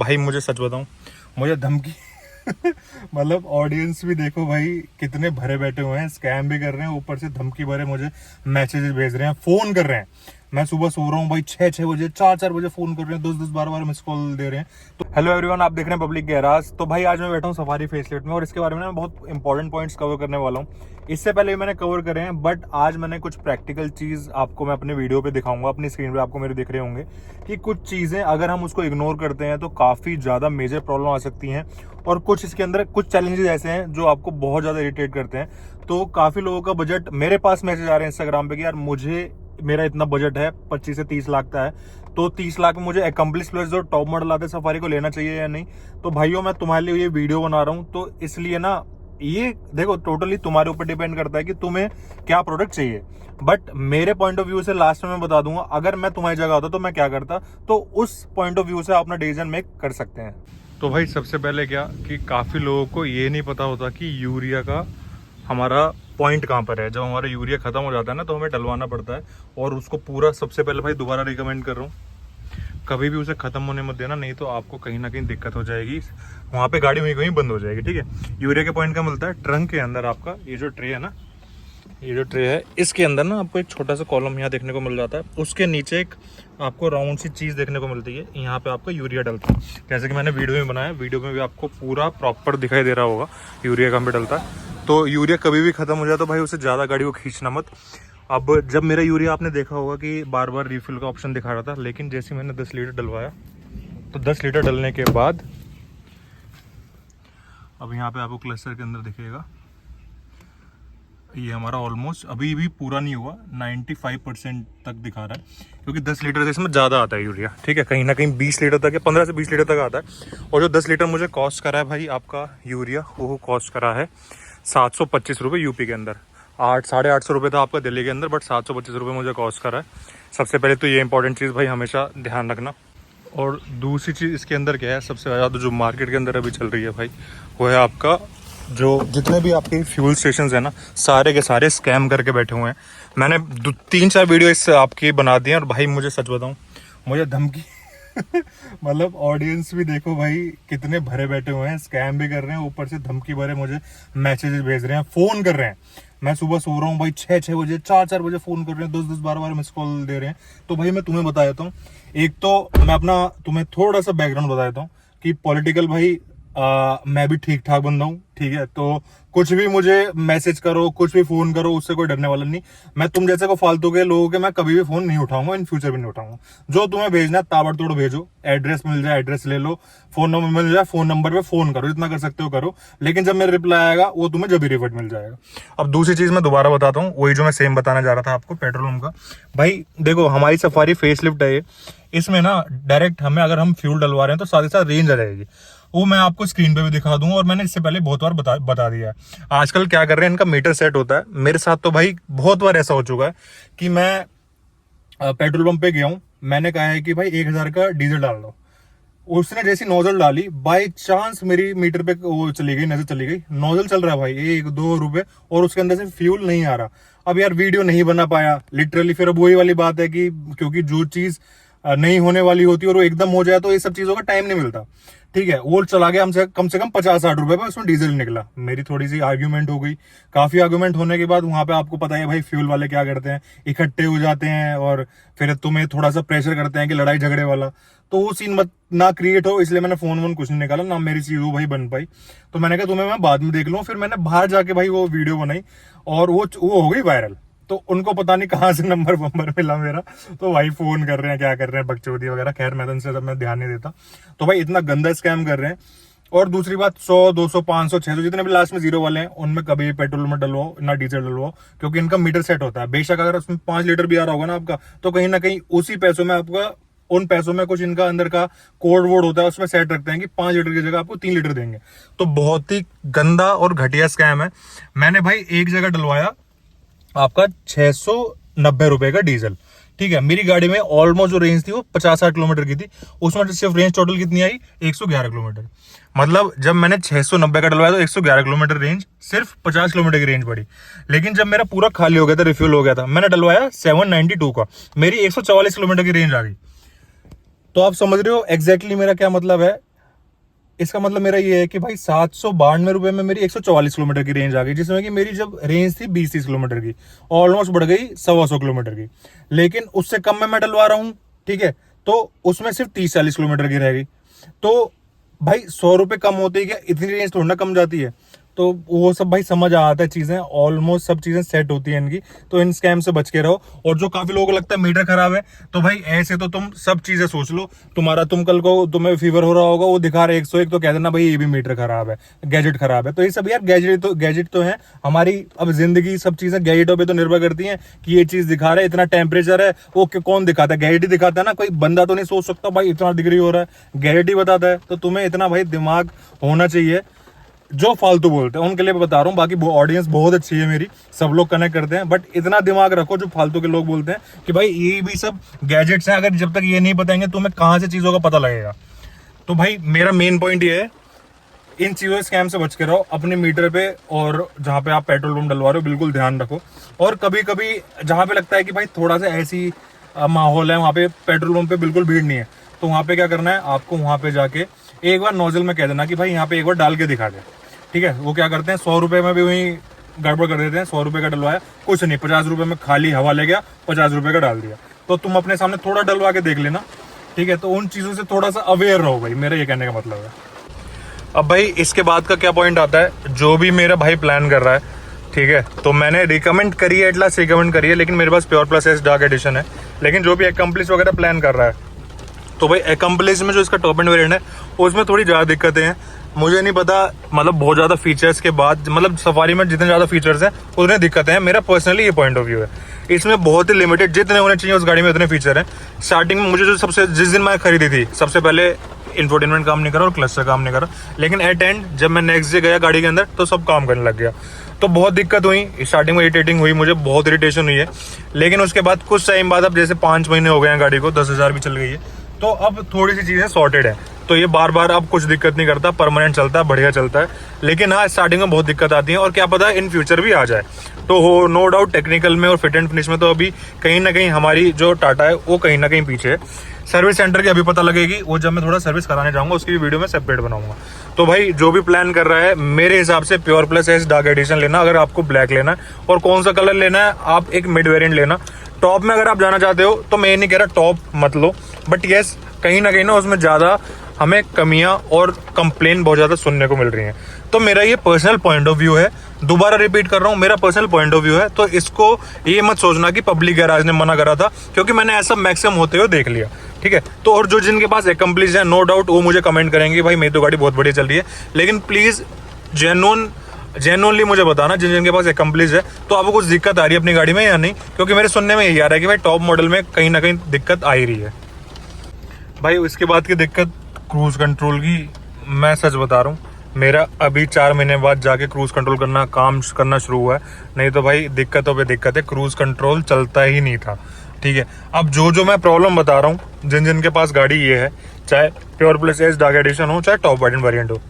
भाई मुझे सच बताऊं, मुझे धमकी मतलब ऑडियंस भी देखो भाई कितने भरे बैठे हुए हैं, स्कैम भी कर रहे हैं, ऊपर से धमकी भरे मुझे मैसेजेस भेज रहे हैं, फोन कर रहे हैं। मैं सुबह सो रहा हूँ भाई 6 बजे, 4 बजे फोन कर रहे हैं, 10 12 मिस कॉल दे रहे हैं। तो हेलो एवरीवन, आप देख रहे हैं पब्लिक गैराज। तो भाई आज मैं बैठा हूँ सफारी फेसलिफ्ट में और इसके बारे में मैं बहुत इंपॉर्टेंट पॉइंट्स कवर करने वाला हूँ। इससे पहले भी मैंने कवर करे हैं, बट आज मैंने कुछ प्रैक्टिकल चीज आपको मैं अपने वीडियो पे दिखाऊंगा। अपनी स्क्रीन पे आपको मेरे दिख रहे होंगे कि कुछ चीजें अगर हम उसको इग्नोर करते हैं तो काफी ज्यादा मेजर प्रॉब्लम आ सकती हैं, और कुछ इसके अंदर कुछ चैलेंजेस ऐसे हैं जो आपको बहुत ज्यादा इरिटेट करते हैं। तो काफी लोगों का बजट, मेरे पास मैसेज आ रहे हैं इंस्टाग्राम पे कि यार मेरा इतना बजट है 25 से 30 लाख का है, तो 30 लाख में मुझे अकम्प्लिश प्लस जो टॉप मॉडल आते हैं सफारी को लेना चाहिए या नहीं। तो भाइयों, मैं तुम्हारे लिए ये वीडियो बना रहा हूँ, तो इसलिए ना ये देखो टोटली तुम्हारे ऊपर डिपेंड करता है कि तुम्हें क्या प्रोडक्ट चाहिए। बट मेरे पॉइंट ऑफ व्यू से लास्ट में मैं बता दूंगा, अगर मैं तुम्हारी जगह होता तो मैं क्या करता, तो उस पॉइंट ऑफ व्यू से आप अपना डिसीजन मेक कर सकते हैं। तो भाई सबसे पहले क्या कि काफ़ी लोगों को ये नहीं पता होता कि यूरिया का हमारा पॉइंट कहाँ पर है। जब हमारा यूरिया खत्म हो जाता है ना, तो हमें डलवाना पड़ता है, और उसको पूरा सबसे पहले भाई दोबारा रिकमेंड कर रहा हूँ, कभी भी उसे खत्म होने मत देना, नहीं तो आपको कहीं ना कहीं दिक्कत हो जाएगी, वहाँ पे गाड़ी वहीं कहीं बंद हो जाएगी। ठीक है, यूरिया के पॉइंट का मिलता है ट्रंक के अंदर। आपका ये जो ट्रे है ना, ये जो ट्रे है, इसके अंदर ना आपको एक छोटा सा कॉलम यहाँ देखने को मिल जाता है, उसके नीचे एक आपको राउंड सी चीज़ देखने को मिलती है, यहाँ पे आपका यूरिया डलता है। जैसे कि मैंने वीडियो में बनाया, वीडियो में भी आपको पूरा प्रॉपर दिखाई दे रहा होगा यूरिया कहाँ पे डलता है। तो यूरिया कभी भी खत्म हो जाए तो भाई उसे ज़्यादा गाड़ी को खींचना मत। अब जब मेरा यूरिया आपने देखा होगा कि बार बार रिफिल का ऑप्शन दिखा रहा था, लेकिन जैसे मैंने 10 लीटर डलवाया, तो 10 लीटर डलने के बाद अब यहाँ पे आपको क्लस्टर के अंदर दिखेगा, ये हमारा ऑलमोस्ट अभी भी पूरा नहीं हुआ, 95% तक दिखा रहा है, क्योंकि 10 लीटर से इसमें ज़्यादा आता है यूरिया। ठीक है, कहीं ना कहीं 20 लीटर तक या 15 से 20 लीटर तक आता है। और जो 10 लीटर मुझे कॉस्ट करा है भाई आपका यूरिया, वो कॉस्ट करा है 725 रुपये यूपी के अंदर। 800-850 रुपये था आपका दिल्ली के अंदर, बट 725 रुपये मुझे कॉस्ट करा है। सबसे पहले तो ये इंपॉर्टेंट चीज़ भाई हमेशा ध्यान रखना। और दूसरी चीज़ इसके अंदर क्या है, सबसे ज़्यादा जो मार्केट के अंदर अभी चल रही है भाई, वो है आपका जो जितने भी आपके फ्यूल स्टेशन है ना, सारे के सारे स्कैम करके बैठे हुए हैं। मैंने 3-4 वीडियो इससे आपकी बना दी हैं, और भाई मुझे सच बताऊं, मुझे धमकी मतलब ऑडियंस भी देखो भाई कितने भरे बैठे हुए हैं, स्कैम भी कर रहे हैं, ऊपर से धमकी भरे मुझे मैसेजेस भेज रहे हैं, फोन कर रहे हैं। मैं सुबह सो रहा हूँ भाई 6 बजे, 4 बजे फोन कर रहे हैं, 10 12 मिस कॉल दे रहे हैं। तो भाई मैं तुम्हें बता देता हूँ, एक तो मैं अपना तुम्हें थोड़ा सा बैकग्राउंड बता देता हूँ कि पॉलिटिकल भाई मैं भी ठीक ठाक बंदा हूँ। ठीक है, तो कुछ भी मुझे मैसेज करो, कुछ भी फोन करो, उससे कोई डरने वाला नहीं। मैं तुम जैसे को फालतू के लोगों के मैं कभी भी फोन नहीं उठाऊंगा, इन फ्यूचर भी नहीं उठाऊंगा। जो तुम्हें भेजना है ताबड़तोड़ भेजो, एड्रेस मिल जाए एड्रेस ले लो, फोन नंबर मिल जाए फोन नंबर पे फोन करो, जितना कर सकते हो करो, लेकिन जब मेरा रिप्लाई आएगा वो तुम्हें जब भी रिवर्ट मिल जाएगा। अब दूसरी चीज मैं दोबारा बताता हूँ, वही जो मैं सेम बताना जा रहा था आपको पेट्रोल पंप का। भाई देखो, हमारी सफारी फेसलिफ्ट है ये, इसमें ना डायरेक्ट हमें अगर हम फ्यूल डलवा रहे हैं तो साथ ही साथ रेंज आ जाएगी, वो मैं आपको स्क्रीन पे भी दिखा दूंगा, और मैंने इससे पहले बहुत बार बता दिया है। आजकल क्या कर रहे हैं, इनका मीटर सेट होता है, मेरे साथ तो भाई बहुत बार ऐसा हो चुका है कि मैं पेट्रोल पंप पे गया हूँ, मैंने कहा है कि भाई 1000 का डीजल डाल दो, उसने जैसी नोजल डाली, बाय चांस मेरी मीटर पे वो चली गई, नजर चली गई, नोजल चल रहा है भाई 1-2 रुपए, और उसके अंदर से फ्यूल नहीं आ रहा। अब यार वीडियो नहीं बना पाया लिटरली, फिर अब वही वाली बात है कि क्योंकि जो चीज नहीं होने वाली होती है और वो एकदम हो जाए तो ये सब चीजों का टाइम नहीं मिलता। ठीक है, वो चला गया हमसे कम से कम 50-60 रुपए पर, उसमें डीजल निकला। मेरी थोड़ी सी आर्ग्यूमेंट हो गई, काफी आर्ग्यूमेंट होने के बाद वहां पे आपको पता है भाई फ्यूल वाले क्या करते हैं, इकट्ठे हो जाते हैं और फिर तुम्हें थोड़ा सा प्रेशर करते हैं कि लड़ाई झगड़े वाला। तो वो सीन मत ना क्रिएट हो, इसलिए मैंने फोन वोन कुछ नहीं निकाला, ना मेरी चीज वो भाई बन पाई। तो मैंने कहा तुम्हें मैं बाद में देख लूँ। फिर मैंने बाहर जाके भाई वो वीडियो बनाई, और वो हो गई वायरल। तो उनको पता नहीं कहाँ से नंबर मिला मेरा, तो भाई फोन कर रहे हैं, क्या कर रहे हैं, बकचोदी वगैरह। खैर मैं तो इनसे मैं ध्यान नहीं देता। तो भाई इतना गंदा स्कैम कर रहे हैं। और दूसरी बात, 100, 200, 500, 600 जितने भी लास्ट में जीरो वाले हैं, उनमें कभी भी पेट्रोल में डलवाओ ना डीजल डलवाओ, क्योंकि इनका मीटर सेट होता है। बेशक अगर उसमें 5 लीटर भी आ रहा होगा ना आपका, तो कहीं ना कहीं उसी पैसों में आपका, उन पैसों में कुछ इनका अंदर का कोड वोड होता है, उसमें सेट रखते हैं कि 5 लीटर की जगह आपको 3 लीटर देंगे। तो बहुत ही गंदा और घटिया स्कैम है। मैंने भाई एक जगह डलवाया आपका 690 रुपए का डीजल। ठीक है, मेरी गाड़ी में ऑलमोस्ट जो रेंज थी वो 50-60 किलोमीटर की थी, उसमें सिर्फ रेंज टोटल कितनी आई, 111 किलोमीटर। मतलब जब मैंने 690 का डलवाया तो 111 किलोमीटर रेंज, सिर्फ 50 किलोमीटर की रेंज पड़ी। लेकिन जब मेरा पूरा खाली हो गया था, रिफ्यूल हो गया था, मैंने डलवाया 792 का, मेरी 144 किलोमीटर की रेंज आ गई। तो आप समझ रहे हो एग्जैक्टली मेरा क्या मतलब है। इसका मतलब मेरा ये है कि भाई 792 में मेरी 144 किलोमीटर की रेंज आ गई, जिसमें कि मेरी जब रेंज थी 20-30 किलोमीटर की, ऑलमोस्ट बढ़ गई 125 किलोमीटर की। लेकिन उससे कम में मैं डलवा रहा हूँ, ठीक है, तो उसमें सिर्फ 30-40 किलोमीटर की रह गई। तो भाई 100 रुपए कम होते ही क्या इतनी रेंज थोड़ी ना कम जाती है। तो वो सब भाई समझ आता है, चीजें ऑलमोस्ट सब चीजें सेट होती है इनकी। तो इन स्कैम से बच के रहो। और जो काफी लोगों को लगता है मीटर खराब है, तो भाई ऐसे तो तुम सब चीजें सोच लो। तुम कल को तुम्हें फीवर हो रहा होगा, वो दिखा रहे 101, तो कह देना भाई ये भी मीटर खराब है, गैजेट खराब है। तो ये सब यार गैजेट तो है हमारी। अब जिंदगी सब चीजें गैजेटों पे तो निर्भर करती है कि ये चीज दिखा रहा है, इतना टेम्परेचर है, वो कौन दिखाता है? गैजेट ही दिखाता है ना। कोई बंदा तो नहीं सोच सकता भाई इतना डिग्री हो रहा है, गैजेट ही बताता है। तो तुम्हें इतना भाई दिमाग होना चाहिए। जो फालतू बोलते हैं उनके लिए बता रहा हूँ, बाकी ऑडियंस बहुत अच्छी है मेरी, सब लोग कनेक्ट करते हैं। बट इतना दिमाग रखो जो फालतू के लोग बोलते हैं कि भाई ये भी सब गैजेट्स हैं, अगर जब तक ये नहीं बताएंगे तुम्हें कहां से चीजों का पता लगेगा। तो भाई मेरा मेन पॉइंट ये है, इन चीजों स्कैम से बच के रहो अपने मीटर पे, और जहां पे आप पेट्रोल पंप डलवा रहे हो बिल्कुल ध्यान रखो। और कभी कभी जहां पे लगता है कि भाई थोड़ा सा ऐसी माहौल है, वहां पे पेट्रोल पंप पे बिल्कुल भीड़ नहीं है, तो वहां पे क्या करना है आपको, वहां पे जाके एक बार नोजल में कह देना कि भाई यहाँ पे एक बार डाल के दिखा दे, ठीक है। वो क्या करते हैं 100 रुपए में भी वही गड़बड़ कर देते हैं। 100 रुपए का डलवाया, कुछ नहीं, 50 रुपए में खाली हवा ले गया, 50 रुपए का डाल दिया। तो तुम अपने सामने थोड़ा डलवा के देख लेना, ठीक है। तो उन चीजों से थोड़ा सा अवेयर रहो भाई, मेरा ये कहने का मतलब है। अब भाई इसके बाद का क्या पॉइंट आता है, जो भी मेरा भाई प्लान कर रहा है, ठीक है, तो मैंने रिकमेंड करी है, एटलास्ट रिकमेंड करी है, लेकिन मेरे पास pure plus S dark edition है। लेकिन जो भी एकम्प्लिश वगैरह प्लान कर रहा है, तो भाई एकम्प्लिश में जो इसका टॉप एंड वेरिएंट है उसमें थोड़ी ज़्यादा दिक्कतें हैं। मुझे नहीं पता, मतलब बहुत ज़्यादा फीचर्स के बाद, मतलब सफारी में जितने ज़्यादा फीचर्स हैं उतने दिक्कतें हैं। मेरा पर्सनली ये पॉइंट ऑफ व्यू है। इसमें बहुत ही लिमिटेड, जितने होने चाहिए उस गाड़ी में उतने फीचर हैं। स्टार्टिंग में मुझे जो सबसे, जिस दिन मैं खरीदी थी, सबसे पहले इंफोटेनमेंट काम नहीं करा और क्लस्टर काम नहीं करा। लेकिन एट एंड जब मैं नेक्स्ट डे गया गाड़ी के अंदर तो सब काम करने लग गया। तो बहुत दिक्कत हुई, स्टार्टिंग में इरिटेटिंग हुई, मुझे बहुत इरिटेशन हुई है। लेकिन उसके बाद कुछ टाइम बाद, अब जैसे 5 महीने हो गए हैं गाड़ी को, 10,000 भी चल गई है, तो अब थोड़ी सी चीज़ें सॉर्टेड है। तो ये बार बार अब कुछ दिक्कत नहीं करता, परमानेंट चलता है, बढ़िया चलता है। लेकिन हाँ, स्टार्टिंग में बहुत दिक्कत आती है, और क्या पता इन फ्यूचर भी आ जाए। तो हो नो डाउट टेक्निकल में और फिट एंड फिनिश में तो अभी कहीं ना कहीं हमारी जो टाटा है वो कहीं ना कहीं पीछे है। सर्विस सेंटर की अभी पता लगेगी, वो जब मैं थोड़ा सर्विस कराने जाऊंगा उसकी भी वीडियो में सेपरेट बनाऊंगा। तो भाई जो भी प्लान कर रहा है, मेरे हिसाब से pure plus S dark addition लेना, अगर आपको ब्लैक लेना है। और कौन सा कलर लेना है, आप एक मिड वेरिएंट लेना। टॉप में अगर आप जाना चाहते हो तो मैं ये नहीं कह रहा टॉप मत लो, बट येस कहीं ना कहीं ना उसमें ज़्यादा हमें कमियां और कंप्लेन बहुत ज़्यादा सुनने को मिल रही हैं। तो मेरा ये पर्सनल पॉइंट ऑफ व्यू है, दोबारा रिपीट कर रहा हूँ, मेरा पर्सनल पॉइंट ऑफ व्यू है। तो इसको ये मत सोचना कि पब्लिक गैराज ने मना करा था, क्योंकि मैंने ऐसा मैक्सिमम होते हुए देख लिया, ठीक है। तो और जो जिनके पास एकम्प्लिश है, नो डाउट वो मुझे कमेंट करेंगे भाई मेरी तो गाड़ी बहुत बढ़िया चल रही है। लेकिन प्लीज़ जेन्युइनली मुझे बताना, जिनके पास एकम्प्लिश है, तो आपको कुछ दिक्कत आ रही है अपनी गाड़ी में या नहीं। क्योंकि मेरे सुनने में यही आ रहा है कि भाई टॉप मॉडल में कहीं ना कहीं दिक्कत आ ही रही है। भाई उसके बाद की दिक्कत क्रूज कंट्रोल की, मैं सच बता रहा हूँ, मेरा अभी 4 महीने बाद जाके क्रूज कंट्रोल काम करना शुरू हुआ है। नहीं तो भाई दिक्कतों पे दिक्कत है, क्रूज कंट्रोल चलता ही नहीं था, ठीक है। अब जो मैं प्रॉब्लम बता रहा हूँ, जिनके पास गाड़ी ये है, चाहे pure plus S dark addition हो, चाहे टॉप वेरिएंट हो,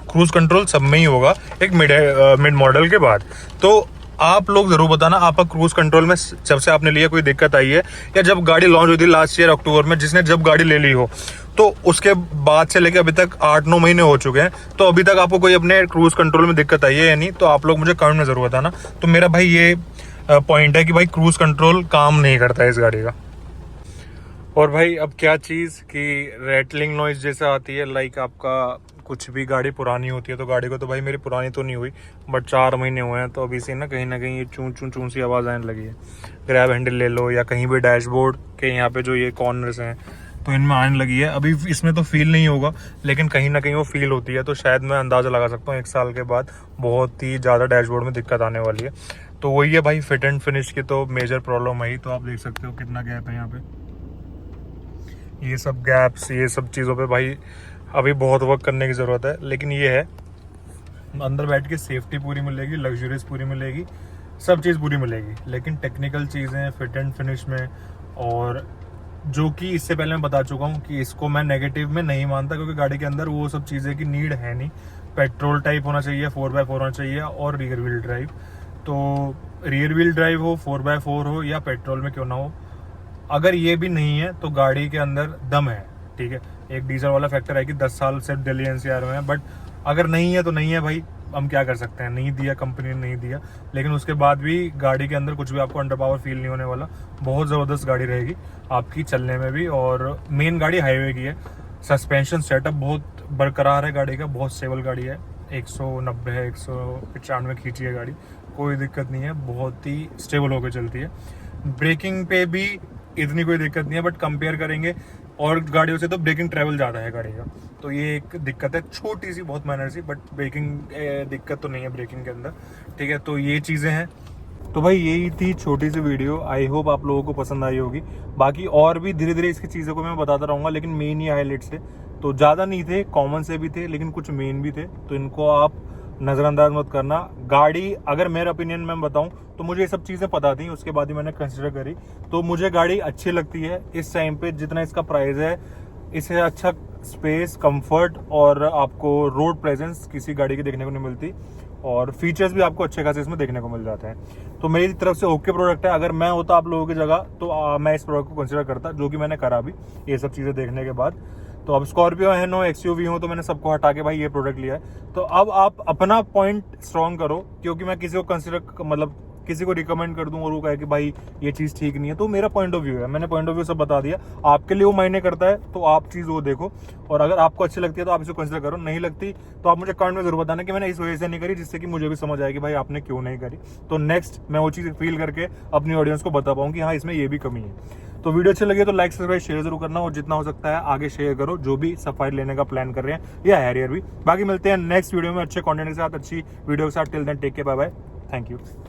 क्रूज कंट्रोल सब में ही होगा एक मिड मॉडल के बाद। तो आप लोग जरूर बताना आपका क्रूज कंट्रोल में जब से आपने लिया कोई दिक्कत आई है, या जब गाड़ी लॉन्च हुई थी लास्ट ईयर अक्टूबर में, जिसने जब गाड़ी ले ली हो, तो उसके बाद से लेकर अभी तक 8-9 महीने हो चुके हैं, तो अभी तक आपको कोई अपने क्रूज कंट्रोल में दिक्कत आई है या नहीं, तो आप लोग मुझे कमेंट में जरूर बताना। तो मेरा भाई ये पॉइंट है कि भाई क्रूज कंट्रोल काम नहीं करता है इस गाड़ी का। और भाई अब क्या चीज़ कि रेटलिंग नॉइज जैसा आती है, लाइक आपका कुछ भी गाड़ी पुरानी होती है, तो गाड़ी को तो भाई मेरी पुरानी तो नहीं हुई, बट 4 महीने हुए हैं, तो अभी से ना कहीं ये चूं चूं चूं सी आवाज़ आने लगी है। ग्रैब हैंडल ले लो, या कहीं भी डैशबोर्ड के यहाँ पे जो ये कॉर्नर्स हैं, तो इनमें आने लगी है। अभी इसमें तो फील नहीं होगा, लेकिन कहीं ना कहीं वो फील होती है। तो शायद मैं अंदाज़ा लगा सकता हूँ 1 साल के बाद बहुत ही ज़्यादा डैशबोर्ड में दिक्कत आने वाली है। तो वही है भाई, फिट एंड फिनिश की तो मेजर प्रॉब्लम है। तो आप देख सकते हो कितना गैप है यहाँ पे, ये सब गैप्स, ये सब चीज़ों पे भाई अभी बहुत वर्क करने की ज़रूरत है। लेकिन ये है, अंदर बैठ के सेफ्टी पूरी मिलेगी, लग्जरियस पूरी मिलेगी, सब चीज़ पूरी मिलेगी। लेकिन टेक्निकल चीज़ें फिट एंड फिनिश में, और जो कि इससे पहले मैं बता चुका हूँ कि इसको मैं नेगेटिव में नहीं मानता, क्योंकि गाड़ी के अंदर वो सब चीज़ें की नीड है नहीं। पेट्रोल टाइप होना चाहिए, 4x4 होना चाहिए, और रियर व्हील ड्राइव। तो रियर व्हील ड्राइव हो, 4x4 हो, या पेट्रोल में क्यों ना हो, अगर ये भी नहीं है तो गाड़ी के अंदर दम है, ठीक है। एक डीजल वाला फैक्टर है कि 10 साल से दिल्ली एनसीआर में है, बट अगर नहीं है तो नहीं है भाई, हम क्या कर सकते हैं, नहीं दिया कंपनी ने, नहीं दिया। लेकिन उसके बाद भी गाड़ी के अंदर कुछ भी आपको अंडर पावर फील नहीं होने वाला, बहुत ज़बरदस्त गाड़ी रहेगी आपकी चलने में भी। और मेन गाड़ी हाईवे की है, सस्पेंशन सेटअप बहुत बरकरार है गाड़ी का, बहुत स्टेबल गाड़ी है, 190 है, 195 खींची है गाड़ी, कोई दिक्कत नहीं है, बहुत ही स्टेबल होकर चलती है। ब्रेकिंग पे भी इतनी कोई दिक्कत नहीं है, बट कंपेयर करेंगे और गाड़ियों से तो ब्रेकिंग ट्रैवल ज़्यादा है गाड़ी का, तो ये एक दिक्कत है, छोटी सी, बहुत माइनर सी, बट ब्रेकिंग दिक्कत तो नहीं है ब्रेकिंग के अंदर, ठीक है। तो ये चीज़ें हैं। तो भाई यही थी छोटी सी वीडियो, आई होप आप लोगों को पसंद आई होगी। बाकी और भी धीरे धीरे इसकी चीज़ों को मैं बताता रहूँगा, लेकिन मेन ये हाईलाइट्स थे, तो ज़्यादा नहीं थे, कॉमन से भी थे, लेकिन कुछ मेन भी थे, तो इनको आप नज़रअंदाज मत करना। गाड़ी अगर मेरा ओपिनियन मैं बताऊं तो मुझे ये सब चीज़ें पता थी, उसके बाद ही मैंने कंसिडर करी, तो मुझे गाड़ी अच्छी लगती है इस टाइम पे। जितना इसका प्राइस है, इससे अच्छा स्पेस, कंफर्ट और आपको रोड प्रेजेंस किसी गाड़ी की देखने को नहीं मिलती, और फीचर्स भी आपको अच्छे खासे इसमें देखने को मिल जाते हैं। तो मेरी तरफ से ओके प्रोडक्ट है। अगर मैं होता आप लोगों की जगह तो मैं इस प्रोडक्ट को कंसिडर करता, जो कि मैंने करा भी ये सब चीज़ें देखने के बाद। तो अब स्कॉर्पियो है, नो एक्सयूवी हो, तो मैंने सबको हटा के भाई ये प्रोडक्ट लिया है। तो अब आप अपना पॉइंट स्ट्रॉन्ग करो, क्योंकि मैं किसी को कंसिडर मतलब किसी को रिकमेंड कर दूं और वो कहे कि भाई ये चीज़ ठीक नहीं है, तो मेरा पॉइंट ऑफ व्यू है, मैंने पॉइंट ऑफ व्यू सब बता दिया। आपके लिए वो मायने करता है, तो आप चीज़ वो देखो, और अगर आपको अच्छी लगती है तो आप इसको कंसिडर करो, नहीं लगती तो आप मुझे कमेंट में जरूर बताना कि मैंने इस वजह से नहीं करी, जिससे कि मुझे भी समझ आए कि भाई आपने क्यों नहीं करी। तो नेक्स्ट मैं वो चीज़ फील करके अपनी ऑडियंस को बता पाऊँ कि हाँ इसमें ये भी कमी है। तो वीडियो अच्छी लगी तो लाइक, सब्सक्राइब, शेयर जरूर करना, और जितना हो सकता है आगे शेयर करो जो भी सफारी लेने का प्लान कर रहे हैं या हैरियर भी। बाकी मिलते हैं नेक्स्ट वीडियो में अच्छे कंटेंट के साथ, अच्छी वीडियो के साथ। Till then take care, bye bye, thank you.